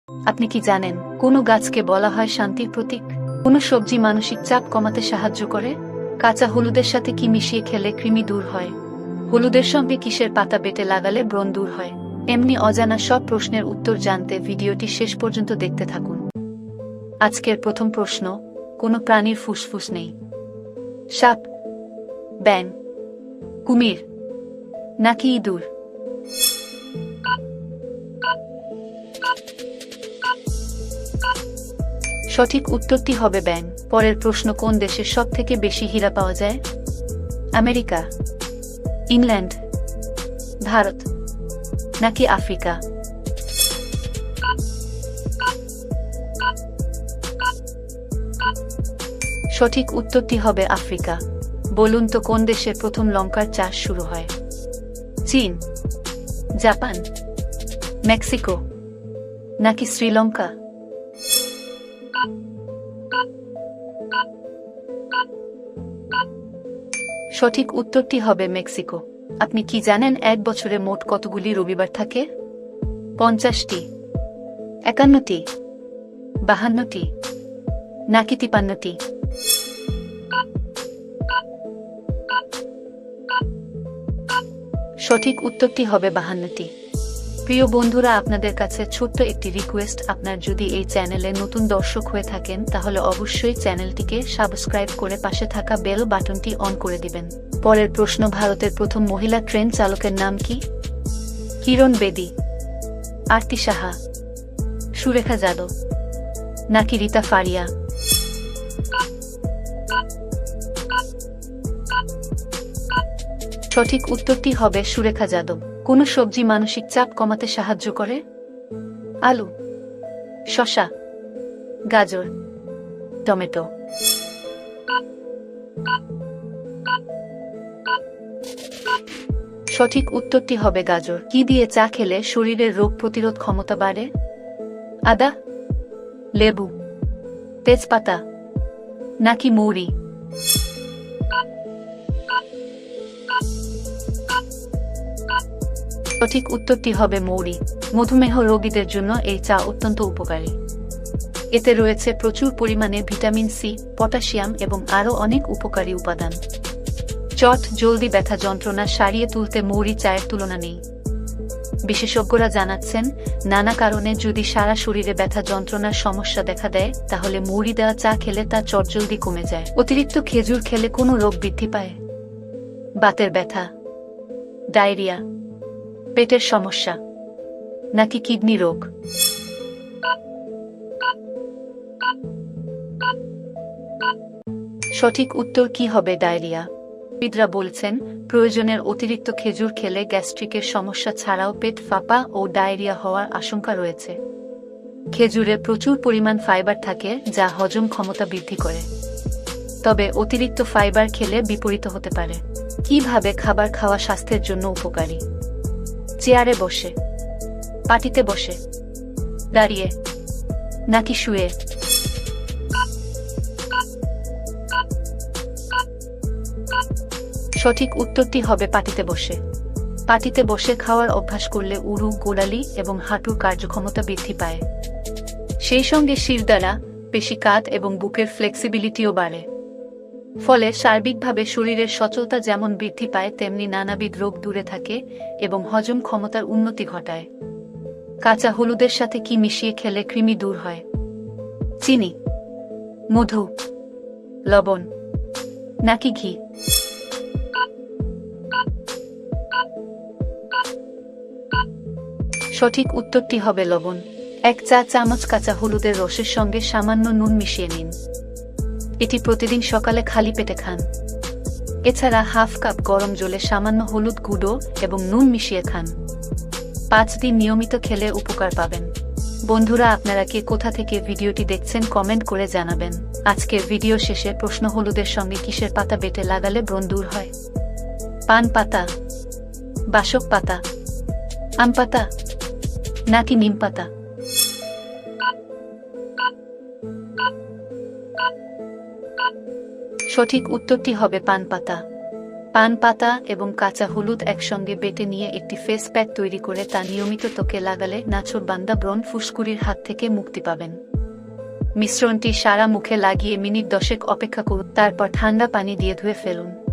আপনি কি জানেন কোনো গাছকে বলা হয় শান্তির প্রতীক? কোনো সবজি মানসিক চাপ কমাতে সাহায্য করে? কাঁচা হলুদের সাথে কি মিশিয়ে খেলে কৃমি দূর হয়? হলুদের সঙ্গে কিসের পাতা বেটে লাগালে ব্রণ দূর হয়? এমনি অজানা সব প্রশ্নের উত্তর জানতে ভিডিওটি শেষ পর্যন্ত দেখতে থাকুন। আজকের প্রথম প্রশ্ন, কোনো প্রাণীর ফুসফুস নেই? সাপ, ব্যাঙ, কুমির নাকি ইঁদুর? সঠিক উত্তরটি হবে ব্যাঙ। পরের প্রশ্ন, কোন দেশে সব থেকে বেশি হীরা পাওয়া যায়? আমেরিকা, ইংল্যান্ড, ভারত নাকি আফ্রিকা? সঠিক উত্তরটি হবে আফ্রিকা। বলুন তো, কোন দেশে প্রথম লঙ্কার চাষ শুরু হয়? চীন, জাপান, মেক্সিকো নাকি শ্রীলঙ্কা? সঠিক উত্তরটি হবে মেক্সিকো। আপনি কি জানেন এক বছরে মোট কতগুলি রবিবার থাকে? 50টি, 51টি, 52টি নাকি 53টি? সঠিক উত্তরটি হবে 52টি। প্রিয় বন্ধুরা, আপনাদের কাছে ছোট্ট একটি রিকোয়েস্ট, আপনার যদি এই চ্যানেলে নতুন দর্শক হয়ে থাকেন তাহলে অবশ্যই চ্যানেলটিকে সাবস্ক্রাইব করে পাশে থাকা বেল বাটনটি অন করে দিবেন। পরের প্রশ্ন, ভারতের প্রথম মহিলা ট্রেন চালকের নাম কি? কিরণ বেদি, আরতি সাহা, সুরেখা যাদব নাকি রীতা ফারিয়া? সঠিক উত্তরটি হবে সুরেখা যাদব। কোন সবজি মানসিক চাপ কমাতে সাহায্য করে? আলু, শসা, গাজর, টমেটো। সঠিক উত্তরটি হবে গাজর। কি দিয়ে চা খেলে শরীরের রোগ প্রতিরোধ ক্ষমতা বাড়ে? আদা, লেবু, তেজপাতা নাকি মৌরি? সঠিক উত্তরটি হবে মৌরি। মধুমেহ রোগীদের জন্য এই চা অত্যন্ত উপকারী। এতে রয়েছে প্রচুর পরিমাণে ভিটামিন সি, পটাশিয়াম এবং আরও অনেক উপকারী উপাদান। চট জলদি ব্যথা যন্ত্রণা সারিয়ে তুলতে মৌরি চায়ের তুলনা নেই। বিশেষজ্ঞরা জানাচ্ছেন, নানা কারণে যদি সারা শরীরে ব্যথা যন্ত্রণার সমস্যা দেখা দেয় তাহলে মৌরি দেওয়া চা খেলে তা চটজলদি কমে যায়। অতিরিক্ত খেজুর খেলে কোনো রোগ বৃদ্ধি পায়? বাতের ব্যথা, ডায়রিয়া, পেটের সমস্যা নাকি কিডনি রোগ? সঠিক উত্তর কি হবে? ডায়রিয়া। বিদরা বলছেন, প্রয়োজনের অতিরিক্ত খেজুর খেলে গ্যাস্ট্রিকের সমস্যা ছাড়াও পেট ফাঁপা ও ডায়রিয়া হওয়ার আশঙ্কা রয়েছে। খেজুরে প্রচুর পরিমাণ ফাইবার থাকে যা হজম ক্ষমতা বৃদ্ধি করে। তবে অতিরিক্ত ফাইবার খেলে বিপরীত হতে পারে। কিভাবে খাবার খাওয়া স্বাস্থ্যের জন্য উপকারী? চেয়ারে বসে, পাটিতে বসে, দাঁড়িয়ে নাকি শুয়ে? সঠিক উত্তরটি হবে পাটিতে বসে। পাটিতে বসে খাওয়ার অভ্যাস করলে উরু, গোড়ালি এবং হাঁটুর কার্যক্ষমতা বৃদ্ধি পায়। সেই সঙ্গে শিরদাঁড়া, পেশি, কাঁধ এবং বুকের ফ্লেক্সিবিলিটিও বাড়ে। ফলে সার্বিকভাবে শরীরের সচলতা যেমন বৃদ্ধি পায় তেমনি নানাবিধ রোগ দূরে থাকে এবং হজম ক্ষমতার উন্নতি ঘটায়। কাঁচা হলুদের সাথে কি মিশিয়ে খেলে কৃমি দূর হয়? চিনি, মধু, লবণ নাকি ঘি? সঠিক উত্তরটি হবে লবণ। 1 চা চামচ কাঁচা হলুদের রসের সঙ্গে সামান্য নুন মিশিয়ে নিন। এটি প্রতিদিন সকালে খালি পেটে খান। এছাড়া হাফ কাপ গরম জলে সামান্য হলুদ গুঁড়ো এবং নুন মিশিয়ে খান। 5 দিন নিয়মিত খেলে উপকার পাবেন। বন্ধুরা, আপনারা কে কোথা থেকে ভিডিওটি দেখছেন কমেন্ট করে জানাবেন। আজকের ভিডিও শেষে প্রশ্ন, হলুদের সঙ্গে কিসের পাতা বেটে লাগালে ব্রণ দূর হয়? পান পাতা, বাসক পাতা, আম পাতা নাকি নিম পাতা? সঠিক উত্তরটি হবে পান পাতা। পান পাতা এবং কাঁচা হলুদ একসঙ্গে বেটে নিয়ে একটি ফেস প্যাক তৈরি করে তা নিয়মিত ত্বকে লাগালে নাছোড়বান্দা ব্রণ ফুসকুড়ির হাত থেকে মুক্তি পাবেন। মিশ্রণটি সারা মুখে লাগিয়ে মিনিট 10 অপেক্ষা করুন, তারপর ঠান্ডা পানি দিয়ে ধুয়ে ফেলুন।